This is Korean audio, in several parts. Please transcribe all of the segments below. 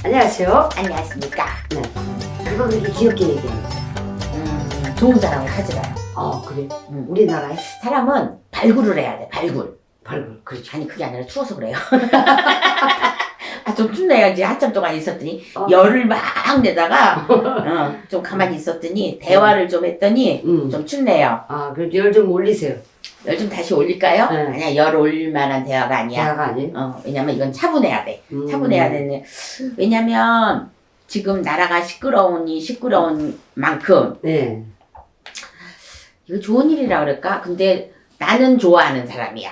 안녕하세요. 안녕하십니까. 네. 그거 그렇게 귀엽게 얘기해요. 좋은 사람을 찾으라요. 그래. 우리나라에 사람은 발굴을 해야 돼, 발굴. 발굴. 그렇죠. 아니, 그게 아니라 추워서 그래요. 아, 좀 춥네요. 이제 한참 동안 있었더니, 어. 열을 막 내다가, 좀 가만히 있었더니, 대화를 좀 했더니, 좀 춥네요. 그래도 열 좀 올리세요. 열 좀 다시 올릴까요? 네. 아니야, 열 올릴 만한 대화가 아니야. 대화가 아니에요? 왜냐면 이건 차분해야 돼. 차분해야 되는. 왜냐면, 지금 나라가 시끄러운 만큼, 네. 이거 좋은 일이라 그럴까? 근데 나는 좋아하는 사람이야.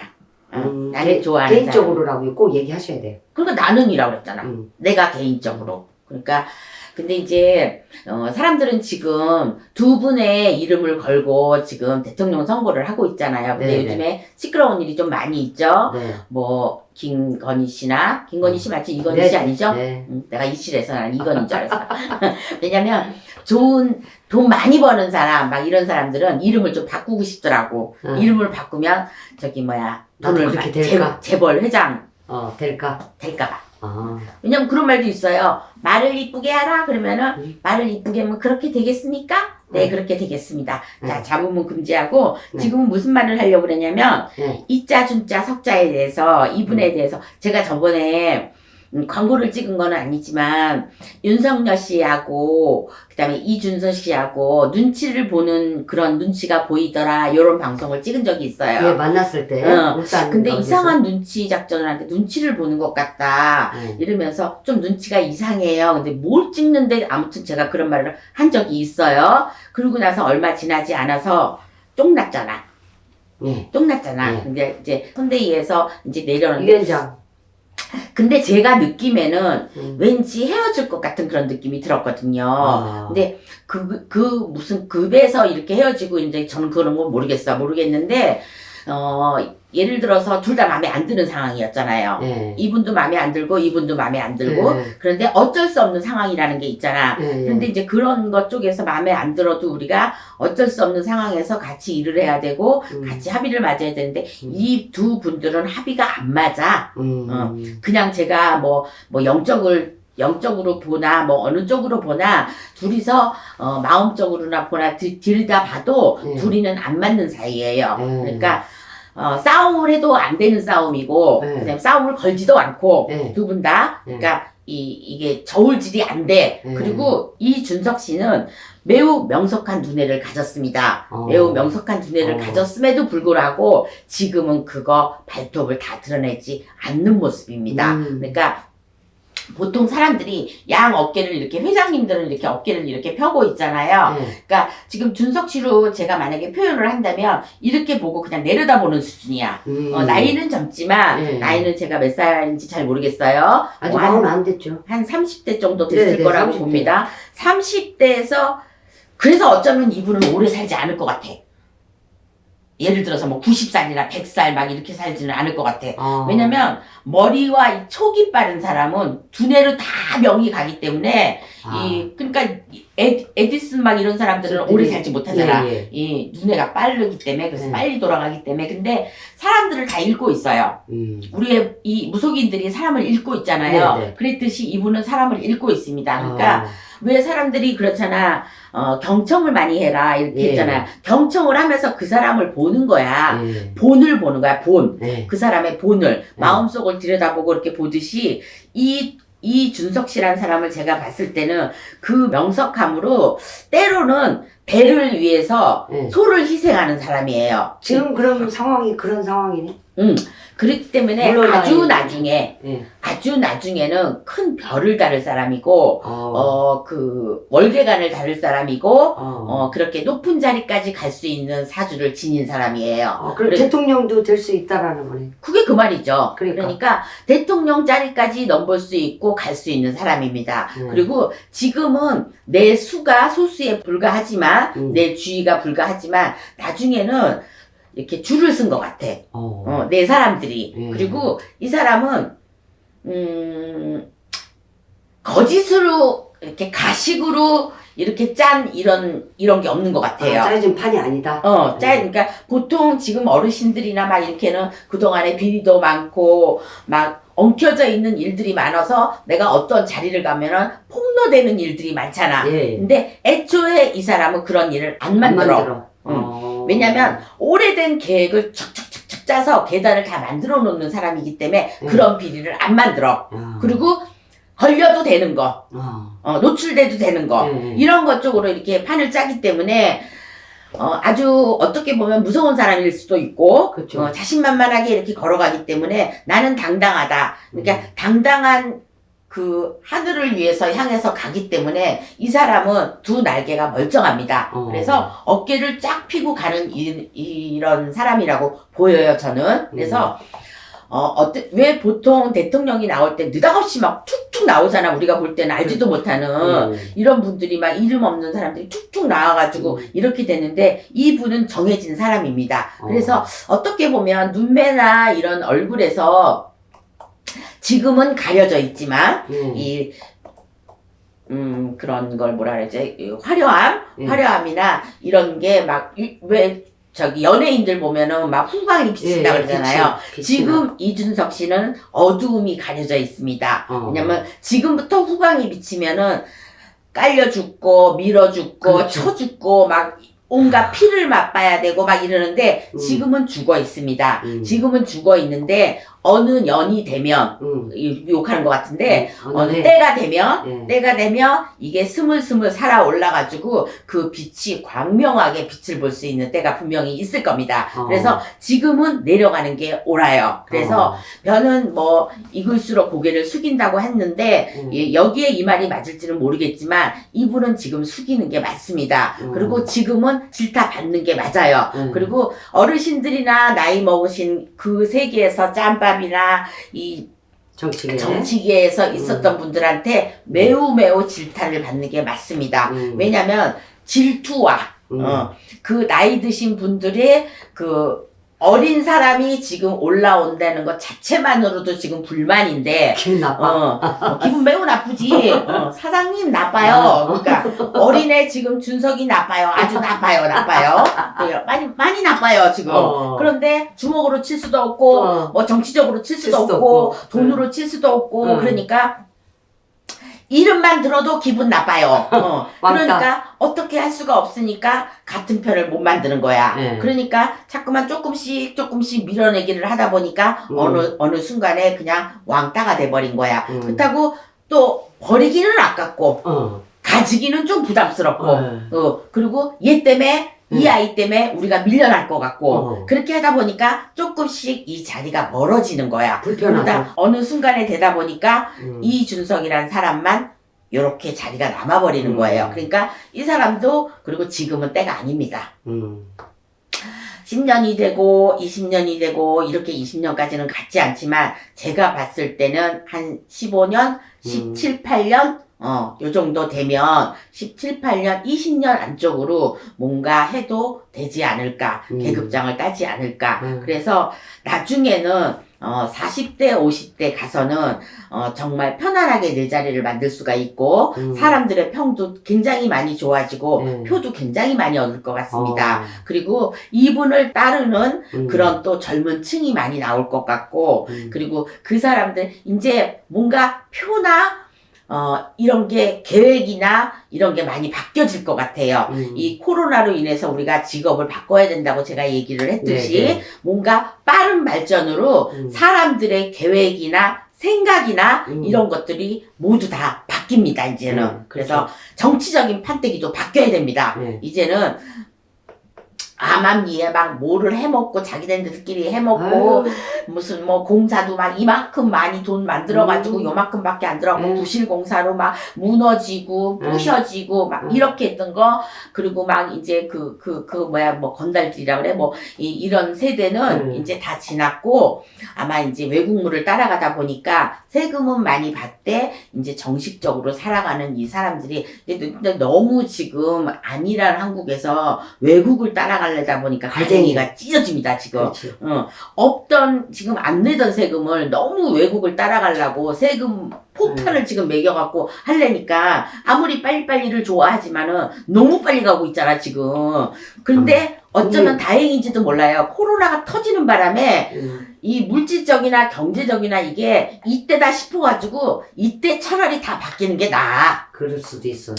나는 좋아하는 개인적으로라고 꼭 얘기하셔야 돼요. 그러니까 나는이라고 그랬잖아. 내가 개인적으로. 그러니까 근데 이제 사람들은 지금 두 분의 이름을 걸고 지금 대통령 선거를 하고 있잖아요. 근데 네네. 요즘에 시끄러운 일이 좀 많이 있죠. 네. 뭐 김건희 씨 씨 맞지? 이건희 씨 아니죠? 네. 내가 이실해서 난 이건희인 줄 알았어. 왜냐면 돈 많이 버는 사람 막 이런 사람들은 이름을 좀 바꾸고 싶더라고. 이름을 바꾸면 저기 나도 돈을 그렇게 될까? 재벌 회장 될까? 될까봐. 아. 왜냐면 그런 말도 있어요. 말을 이쁘게 하라 그러면은 말을 이쁘게 하면 그렇게 되겠습니까? 네, 그렇게 되겠습니다. 자, 잡으면 금지하고 지금은 무슨 말을 하려고 그랬냐면 이자, 준자, 석자에 대해서 이분에 대해서 제가 저번에 광고를 찍은 거는 아니지만 윤석열 씨하고 그다음에 이준서 씨하고 눈치를 보는 그런 눈치가 보이더라 요런 방송을 찍은 적이 있어요. 예, 만났을 때. 근데 이상한 눈치 작전을 하는데 눈치를 보는 것 같다 이러면서 좀 눈치가 이상해요. 근데 뭘 찍는데 아무튼 제가 그런 말을 한 적이 있어요. 그러고 나서 얼마 지나지 않아서 쫑났잖아. 쫑났잖아. 네. 근데 이제 선대위에서 이제 내려놓는데 위원장. 근데 제가 느낌에는 왠지 헤어질 것 같은 그런 느낌이 들었거든요. 근데 무슨 급에서 이렇게 헤어지고 이제 저는 그런 건 모르겠는데, 예를 들어서 둘 다 마음에 안 드는 상황이었잖아요. 네. 이분도 마음에 안 들고 이분도 마음에 안 들고 그런데 어쩔 수 없는 상황이라는 게 있잖아. 그런데 이제 그런 것 쪽에서 마음에 안 들어도 우리가 어쩔 수 없는 상황에서 같이 일을 해야 되고 같이 합의를 맞아야 되는데 이 두 분들은 합의가 안 맞아. 그냥 제가 뭐 영적으로 보나 뭐 어느 쪽으로 보나 둘이서 마음적으로나 보나 들여다 봐도 둘이는 안 맞는 사이예요. 그러니까 싸움을 해도 안 되는 싸움이고 그다음에 싸움을 걸지도 않고 두 분 다 그러니까 이게 저울질이 안 돼. 그리고 이준석 씨는 매우 명석한 두뇌를 가졌습니다. 매우 명석한 두뇌를 가졌음에도 불구하고 지금은 그거 발톱을 다 드러내지 않는 모습입니다. 그러니까 보통 사람들이 양 어깨를 이렇게 회장님들은 이렇게 어깨를 이렇게 펴고 있잖아요. 그러니까 지금 준석 씨로 제가 만약에 표현을 한다면 이렇게 보고 그냥 내려다보는 수준이야. 나이는 젊지만 나이는 제가 몇 살인지 잘 모르겠어요. 아직 마흔 안 됐죠. 한 30대 정도 됐을 네네, 거라고 30대. 봅니다. 30대에서 그래서 어쩌면 이분은 오래 살지 않을 것 같아. 예를 들어서 뭐 90살이나 100살 막 이렇게 살지는 않을 것 같아. 왜냐면 머리와 이 촉이 빠른 사람은 두뇌로 다 명이 가기 때문에 그러니까 에디슨 막 이런 사람들은 오래 살지 못하잖아. 이 두뇌가 빠르기 때문에 그래서 빨리 돌아가기 때문에 근데 사람들을 다 읽고 있어요. 우리의 이 무속인들이 사람을 읽고 있잖아요. 그랬듯이 이분은 사람을 읽고 있습니다. 그러니까 왜 사람들이 그렇잖아. 경청을 많이 해라 이렇게 했잖아. 경청을 하면서 그 사람을 보는 거야. 본을 보는 거야. 그 사람의 본을 마음속을 들여다보고 이렇게 보듯이 이준석 씨라는 사람을 제가 봤을 때는 그 명석함으로 때로는 배를 위해서 소를 희생하는 사람이에요. 지금 그럼 상황이 그런 상황이네? 그렇기 때문에 아주 나중에는 큰 별을 다룰 사람이고, 그 월계관을 다룰 사람이고, 그렇게 높은 자리까지 갈 수 있는 사주를 지닌 사람이에요. 그럼 대통령도 될 수 있다라는 거네. 그게 그 말이죠. 그러니까. 그러니까 대통령 자리까지 넘볼 수 있고 갈 수 있는 사람입니다. 그리고 지금은 내 수가 소수에 불과하지만, 내 주의가 불과하지만, 나중에는 이렇게 줄을 쓴 것 같아. 내 사람들이. 그리고 이 사람은, 거짓으로, 이렇게 가식으로, 이렇게 짠, 이런 게 없는 것 같아요. 짜여진 판이 아니다? 그러니까 보통 지금 어르신들이나 막 이렇게는 그동안에 비리도 많고, 막 엉켜져 있는 일들이 많아서 내가 어떤 자리를 가면은 폭로되는 일들이 많잖아. 예. 근데 애초에 이 사람은 그런 일을 안 만들어. 왜냐면 오래된 계획을 척척척척 짜서 계단을 다 만들어 놓는 사람이기 때문에 그런 비리를 안 만들어. 그리고 걸려도 되는 거, 노출돼도 되는 거, 이런 것 쪽으로 이렇게 판을 짜기 때문에 아주 어떻게 보면 무서운 사람일 수도 있고, 그렇죠. 자신만만하게 이렇게 걸어가기 때문에 나는 당당하다. 그러니까 당당한 그 하늘을 위해서 향해서 가기 때문에 이 사람은 두 날개가 멀쩡합니다. 그래서 어깨를 쫙 펴고 가는 이런 사람이라고 보여요, 저는. 그래서 왜 보통 대통령이 나올 때 느닷없이 막 툭툭 나오잖아. 우리가 볼 때는 알지도 못하는 이런 분들이 막 이름 없는 사람들이 툭툭 나와가지고 이렇게 되는데 이분은 정해진 사람입니다. 그래서 어떻게 보면 눈매나 이런 얼굴에서 지금은 가려져 있지만 그런 걸 뭐라 그러지? 화려함이나 이런 게 막 왜 저기 연예인들 보면은 막 후광이 비친다 그러잖아요. 지금 이준석 씨는 어두움이 가려져 있습니다. 왜냐면 지금부터 후광이 비치면은 깔려 죽고 밀어 죽고 쳐 죽고 막 온갖 피를 맛봐야 되고 막 이러는데 지금은 죽어 있습니다. 지금은 죽어 있는데 어느 년이 되면 욕하는 것 같은데 때가 되면 이게 스물스물 살아 올라가지고 그 빛이 광명하게 빛을 볼 수 있는 때가 분명히 있을 겁니다. 그래서 지금은 내려가는 게 옳아요. 그래서 저는 뭐 익을수록 고개를 숙인다고 했는데 여기에 이 말이 맞을지는 모르겠지만 이분은 지금 숙이는 게 맞습니다. 그리고 지금은 질타 받는 게 맞아요. 그리고 어르신들이나 나이 먹으신 그 세계에서 짬밥이나 이 정치계에서 있었던 분들한테 매우 질타를 받는 게 맞습니다. 왜냐면 질투와 그 나이 드신 분들의 그 어린 사람이 지금 올라온다는 것 자체만으로도 지금 불만인데 기분 나빠. 기분 매우 나쁘지. 사장님 나빠요. 그러니까 어린애 지금 준석이 나빠요. 아주 나빠요. 많이 나빠요 지금. 그런데 주먹으로 칠 수도 없고 뭐 정치적으로 칠 수도 없고 돈으로 칠 수도 없고 그러니까 이름만 들어도 기분 나빠요. 그러니까 어떻게 할 수가 없으니까 같은 편을 못 만드는 거야. 그러니까 자꾸만 조금씩 밀어내기를 하다 보니까 어느 순간에 그냥 왕따가 돼버린 거야. 그렇다고 또 버리기는 아깝고 가지기는 좀 부담스럽고 그리고 얘 때문에 이 아이 때문에 우리가 밀려날 것 같고 그렇게 하다 보니까 조금씩 이 자리가 멀어지는 거야. 그러다 어느 순간에 되다 보니까 이준석이란 사람만 요렇게 자리가 남아버리는 거예요. 그러니까 이 사람도 그리고 지금은 때가 아닙니다. 10년이 되고 20년이 되고 이렇게 20년까지는 같지 않지만 제가 봤을 때는 한 15년, 17, 8년 요 정도 되면 17, 8년, 20년 안쪽으로 뭔가 해도 되지 않을까. 계급장을 따지 않을까. 그래서 나중에는 40대, 50대 가서는 정말 편안하게 내 자리를 만들 수가 있고 사람들의 평도 굉장히 많이 좋아지고 표도 굉장히 많이 얻을 것 같습니다. 그리고 이분을 따르는 그런 또 젊은 층이 많이 나올 것 같고 그리고 그 사람들 이제 뭔가 표나 이런 게 계획이나 이런 게 많이 바뀌어질 것 같아요. 이 코로나로 인해서 우리가 직업을 바꿔야 된다고 제가 얘기를 했듯이 뭔가 빠른 발전으로 사람들의 계획이나 생각이나 이런 것들이 모두 다 바뀝니다, 이제는. 그래서 정치적인 판때기도 바뀌어야 됩니다. 이제는 암암리에 막 뭐를 해먹고 자기네들끼리 해먹고 무슨 뭐 공사도 막 이만큼 많이 돈 만들어가지고 요만큼밖에 안 들어가고 부실공사로 막 무너지고 부셔지고 막 이렇게 했던 거 그리고 막 이제 뭐 건달들이라 그래 뭐 이런 세대는 이제 다 지났고 아마 이제 외국물을 따라가다 보니까 세금은 많이 받되 이제 정식적으로 살아가는 이 사람들이 근데 너무 지금 안일한 한국에서 외국을 따라가려다 보니까 가쟁이가 찢어집니다 지금. 없던 지금 안 내던 세금을 너무 외국을 따라가려고 세금 폭탄을 지금 매겨갖고 하려니까 아무리 빨리빨리를 좋아하지만은 너무 빨리 가고 있잖아 지금. 그런데 어쩌면 다행인지도 몰라요. 코로나가 터지는 바람에 이 물질적이나 경제적이나 이게 이때다 싶어가지고 이때 차라리 다 바뀌는 게 나아. 그럴 수도 있어요.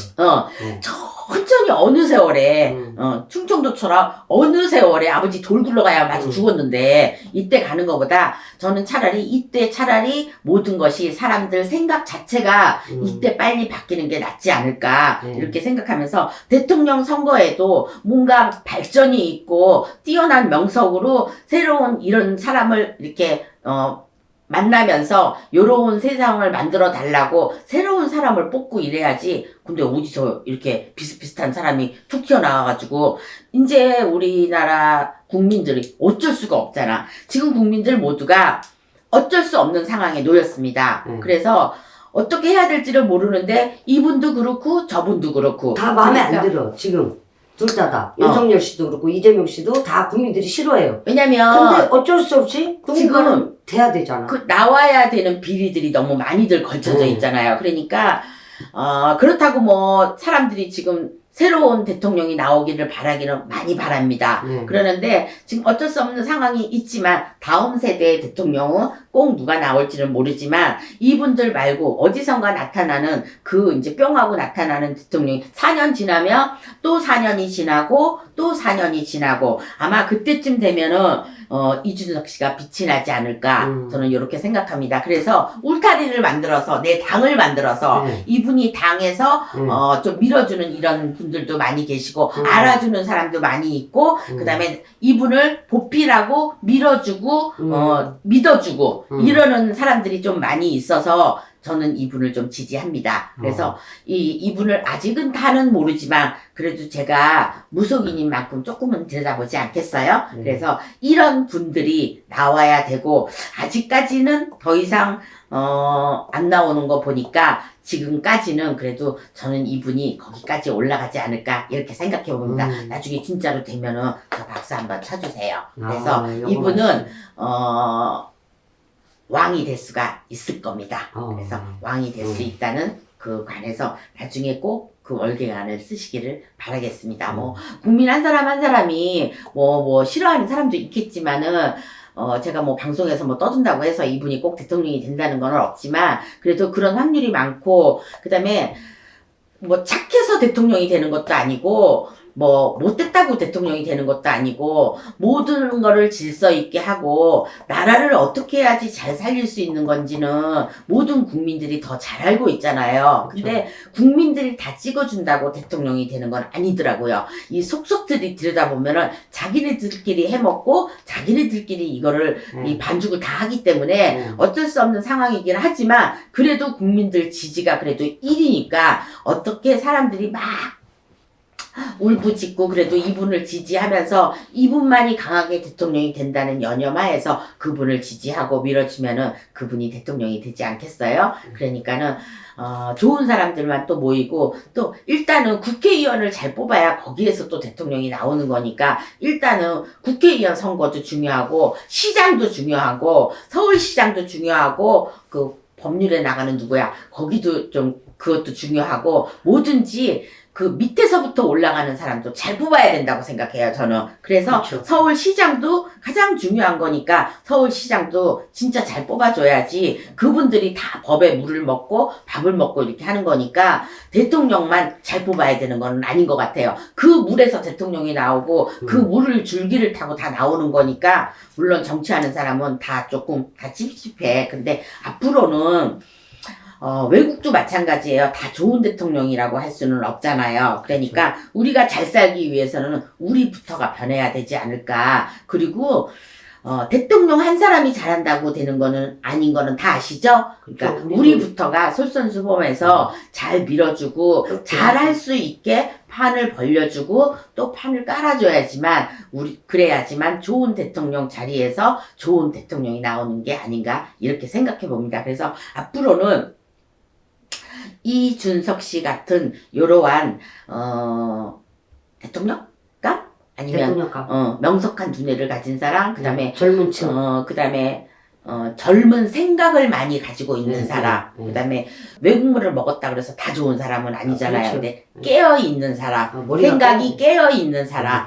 천천히 어느 세월에 충청도처럼 어느 세월에 아버지 돌 굴러가야 맞아 죽었는데 이때 가는 것보다 저는 차라리 이때 차라리 모든 것이 사람들 생각 자체가 이때 빨리 바뀌는 게 낫지 않을까 이렇게 생각하면서 대통령 선거에도 뭔가 발전이 있고 뛰어난 명석으로 새로운 이런 사람을 이렇게 만나면서 요런 세상을 만들어 달라고 새로운 사람을 뽑고 이래야지. 근데 어디서 이렇게 비슷비슷한 사람이 툭 튀어나와가지고 이제 우리나라 국민들이 어쩔 수가 없잖아. 지금 국민들 모두가 어쩔 수 없는 상황에 놓였습니다. 그래서 어떻게 해야 될지를 모르는데 이분도 그렇고 저분도 그렇고 다 마음에 안 들어 지금. 둘 다. 윤석열 씨도 그렇고 이재명 씨도 다 국민들이 싫어해요. 왜냐면 근데 어쩔 수 없이 누군가는 돼야 되잖아. 그 나와야 되는 비리들이 너무 많이들 걸쳐져 있잖아요. 그러니까 그렇다고 뭐 사람들이 지금 새로운 대통령이 나오기를 바라기는 많이 바랍니다. 그러는데 지금 어쩔 수 없는 상황이 있지만 다음 세대의 대통령은 꼭 누가 나올지는 모르지만 이분들 말고 어디선가 나타나는 그 이제 뿅하고 나타나는 대통령이 4년 지나면 또 4년이 지나고 또 4년이 지나고 아마 그때쯤 되면은 이준석 씨가 빛이 나지 않을까 저는 이렇게 생각합니다. 그래서 울타리를 만들어서 내 당을 만들어서 이분이 당에서 좀 밀어주는 이런 분들도 많이 계시고 알아주는 사람도 많이 있고 그다음에 이분을 보필하고 밀어주고 믿어주고 이러는 사람들이 좀 많이 있어서 저는 이분을 좀 지지합니다. 그래서 이분을 아직은 다는 모르지만 그래도 제가 무속인인 만큼 조금은 들여다보지 않겠어요? 그래서 이런 분들이 나와야 되고 아직까지는 더 이상 안 나오는 거 보니까 지금까지는 그래도 저는 이분이 거기까지 올라가지 않을까 이렇게 생각해 봅니다. 나중에 진짜로 되면은 저 박수 한번 쳐주세요. 그래서 이분은 왕이 될 수가 있을 겁니다. 그래서 왕이 될 수 있다는 그 관해서 나중에 꼭 그 월계관을 쓰시기를 바라겠습니다. 뭐 국민 한 사람 한 사람이 뭐 싫어하는 사람도 있겠지만은 제가 뭐 방송에서 뭐 떠든다고 해서 이분이 꼭 대통령이 된다는 건 없지만 그래도 그런 확률이 많고 그다음에 뭐 착해서 대통령이 되는 것도 아니고 뭐 못됐다고 대통령이 되는 것도 아니고 모든 거를 질서 있게 하고 나라를 어떻게 해야지 잘 살릴 수 있는 건지는 모든 국민들이 더 잘 알고 있잖아요. 근데 국민들이 다 찍어준다고 대통령이 되는 건 아니더라고요. 이 속속들이 들여다보면은 자기네들끼리 해먹고 자기네들끼리 이거를 이 반죽을 다 하기 때문에 어쩔 수 없는 상황이긴 하지만 그래도 국민들 지지가 그래도 1위니까 어떻게 사람들이 막 울부짖고 그래도 이분을 지지하면서 이분만이 강하게 대통령이 된다는 여념하에서 그분을 지지하고 밀어주면은 그분이 대통령이 되지 않겠어요? 그러니까는 좋은 사람들만 또 모이고 또 일단은 국회의원을 잘 뽑아야 거기에서 또 대통령이 나오는 거니까 일단은 국회의원 선거도 중요하고 시장도 중요하고 서울시장도 중요하고 그 법률에 나가는 누구야 거기도 좀 그것도 중요하고 뭐든지 그 밑에서부터 올라가는 사람도 잘 뽑아야 된다고 생각해요, 저는. 그래서 그렇죠. 서울시장도 가장 중요한 거니까 서울시장도 진짜 잘 뽑아줘야지 그분들이 다 법에 물을 먹고 밥을 먹고 이렇게 하는 거니까 대통령만 잘 뽑아야 되는 건 아닌 것 같아요. 그 물에서 대통령이 나오고 그 물을 줄기를 타고 다 나오는 거니까 물론 정치하는 사람은 다 조금 다 찝찝해. 근데 앞으로는 외국도 마찬가지예요. 다 좋은 대통령이라고 할 수는 없잖아요. 그러니까 우리가 잘 살기 위해서는 우리부터가 변해야 되지 않을까. 그리고 대통령 한 사람이 잘한다고 되는 거는 아닌 거는 다 아시죠? 그러니까 그렇죠. 우리부터가 솔선수범해서 잘 밀어주고 그렇죠. 잘 할 수 있게 판을 벌려주고 또 판을 깔아줘야지만 그래야지만 좋은 대통령 자리에서 좋은 대통령이 나오는 게 아닌가 이렇게 생각해 봅니다. 그래서 앞으로는 이준석 씨 같은 요러한 대통령감 아니면 대통령감. 명석한 두뇌를 가진 사람 그다음에 젊은 층. 그다음에 젊은 생각을 많이 가지고 있는 네, 사람, 네. 그다음에 외국물을 먹었다 그래서 다 좋은 사람은 아니잖아요. 그렇죠. 근데 깨어 있는 사람, 머리가 생각이 깨어 있는 사람,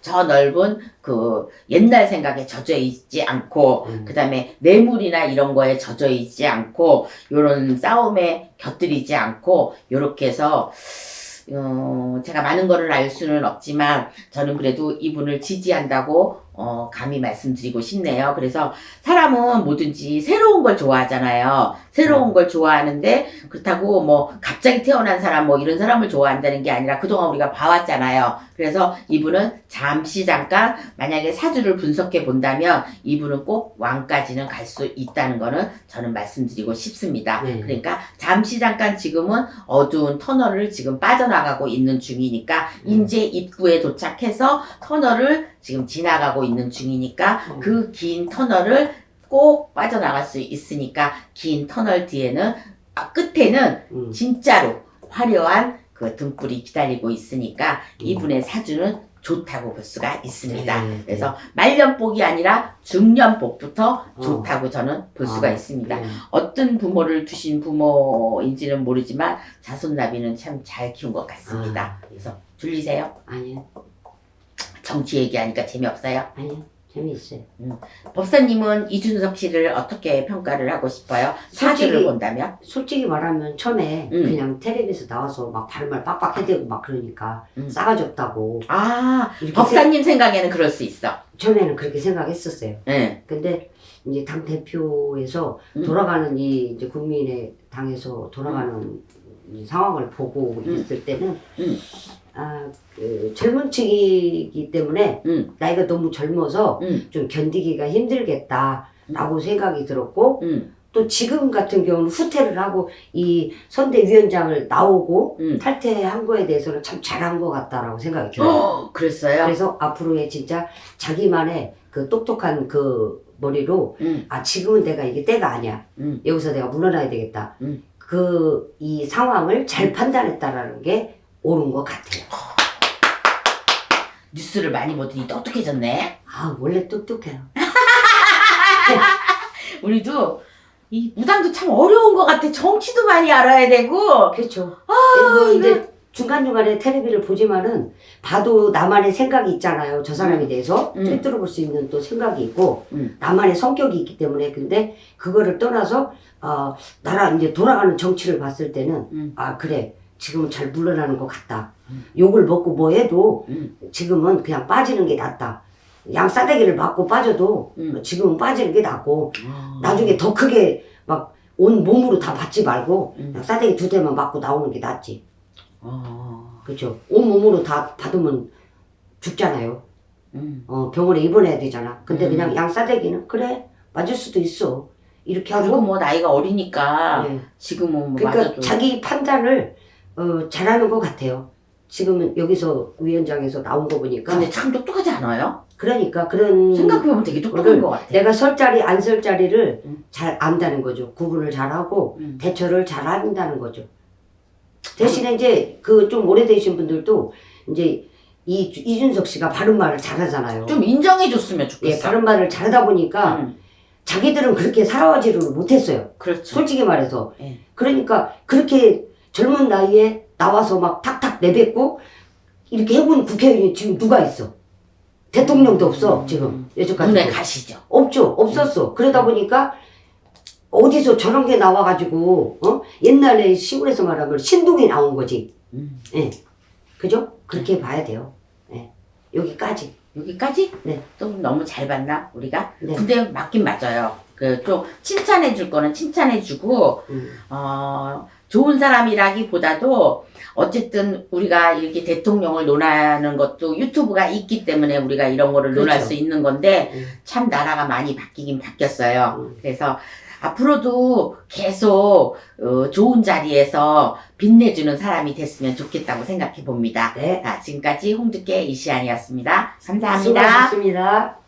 저 넓은 그 옛날 생각에 젖어 있지 않고, 그다음에 뇌물이나 이런 거에 젖어 있지 않고, 요런 싸움에 곁들이지 않고, 요렇게 해서 제가 많은 거를 알 수는 없지만 저는 그래도 이분을 지지한다고 감히 말씀드리고 싶네요. 그래서 사람은 뭐든지 새로운 걸 좋아하잖아요. 새로운 걸 좋아하는데 그렇다고 뭐 갑자기 태어난 사람 뭐 이런 사람을 좋아한다는 게 아니라 그동안 우리가 봐왔잖아요. 그래서 이분은 잠깐 만약에 사주를 분석해 본다면 이분은 꼭 왕까지는 갈 수 있다는 거는 저는 말씀드리고 싶습니다. 네. 그러니까 잠깐 지금은 어두운 터널을 지금 빠져나가고 있는 중이니까 이제 입구에 도착해서 터널을 지금 지나가고 있는 중이니까 그 긴 터널을 꼭 빠져나갈 수 있으니까 긴 터널 뒤에는 끝에는 진짜로 화려한 그 등불이 기다리고 있으니까 이분의 사주는 좋다고 볼 수가 있습니다. 네, 네. 그래서 말년복이 아니라 중년복부터 좋다고 저는 볼 수가 있습니다. 네. 어떤 부모를 두신 부모인지는 모르지만 자손나비는 참 잘 키운 것 같습니다. 그래서 졸리세요? 아니요. 정치 얘기하니까 재미없어요? 아니요. 재미있어요. 법사님은 이준석 씨를 어떻게 평가를 하고 싶어요? 사주를 솔직히- 본다면? 솔직히 말하면 처음에 그냥 텔레비에서 나와서 막 다른 말 빡빡 해대고 막 그러니까 싸가지 없다고 아, 이렇게 법사님 생각에는 그럴 수 있어. 처음에는 그렇게 생각했었어요. 네. 근데 이제 당 대표에서 돌아가는 이제 국민의 당에서 돌아가는 이 상황을 보고 있을 때는 그 젊은 층이기 때문에 나이가 너무 젊어서 좀 견디기가 힘들겠다라고 생각이 들었고 또 지금 같은 경우는 후퇴를 하고 이 선대위원장을 나오고 탈퇴한 거에 대해서는 참 잘한 것 같다라고 생각이 들어요. 그랬어요? 그래서 앞으로의 진짜 자기만의 그 똑똑한 그 머리로 지금은 내가 이게 때가 아니야. 여기서 내가 물러나야 되겠다. 그 이 상황을 잘 판단했다라는 게 옳은 것 같아요. 뉴스를 많이 보더니 똑똑해졌네. 원래 똑똑해요. 우리도 이 무당도 참 어려운 것 같아. 정치도 많이 알아야 되고. 그렇죠. 그리고 이제 중간중간에 텔레비를 보지만은 봐도 나만의 생각이 있잖아요. 저 사람에 대해서 꿰뚫어 볼 수 있는 또 생각이 있고 나만의 성격이 있기 때문에 근데 그거를 떠나서 나라 이제 돌아가는 정치를 봤을 때는 그래 지금은 잘 물러나는 것 같다. 욕을 먹고 뭐 해도 지금은 그냥 빠지는 게 낫다. 양싸대기를 맞고 빠져도 지금은 빠지는 게 낫고 나중에 더 크게 막 온 몸으로 다 받지 말고 그냥 싸대기 2대만 맞고 나오는 게 낫지. 그렇죠. 온 몸으로 다 받으면 죽잖아요. 병원에 입원해야 되잖아. 근데 그냥 양싸대기는 그래 맞을 수도 있어. 이렇게 그리고 하고 뭐 나이가 어리니까 네. 지금은 뭐 그러니까 맞아도 자기 판단을 잘하는 것 같아요. 지금은 여기서 위원장에서 나온 거 보니까 근데 참 똑똑하지 않아요? 그러니까 그런 생각해보면 되게 똑똑한 것 같아. 내가 설 자리 안 설 자리를 잘 안다는 거죠. 구분을 잘하고 음. 대처를 잘 한다는 거죠. 대신에 이제 그 좀 오래되신 분들도 이제 이준석 씨가 바른 말을 잘하잖아요. 좀 인정해줬으면 좋겠어. 예, 바른 말을 잘하다 보니까 자기들은 그렇게 살아가지를 못했어요. 그렇죠. 솔직히 말해서. 예. 그러니까 그렇게 젊은 나이에 나와서 막 탁탁 내뱉고 이렇게 해본 국회의원이 지금 누가 있어? 대통령도 없어 지금 여태까지. 눈에 가시죠. 없죠. 없었어. 그러다 보니까 어디서 저런 게 나와가지고 옛날에 시골에서 말하면 신동이 나온 거지. 예, 그죠? 그렇게 봐야 돼요. 예, 여기까지. 여기까지? 네. 좀 너무 잘 봤나 우리가? 네. 근데 맞긴 맞아요. 그 좀 칭찬해줄 거는 칭찬해주고 좋은 사람이라기보다도 어쨌든 우리가 이렇게 대통령을 논하는 것도 유튜브가 있기 때문에 우리가 이런 거를 논할 그렇죠. 수 있는 건데 참 나라가 많이 바뀌긴 바뀌었어요. 그래서 앞으로도 계속 좋은 자리에서 빛내주는 사람이 됐으면 좋겠다고 생각해 봅니다. 네. 지금까지 홍두깨 이시안이었습니다. 감사합니다. 수고하셨습니다.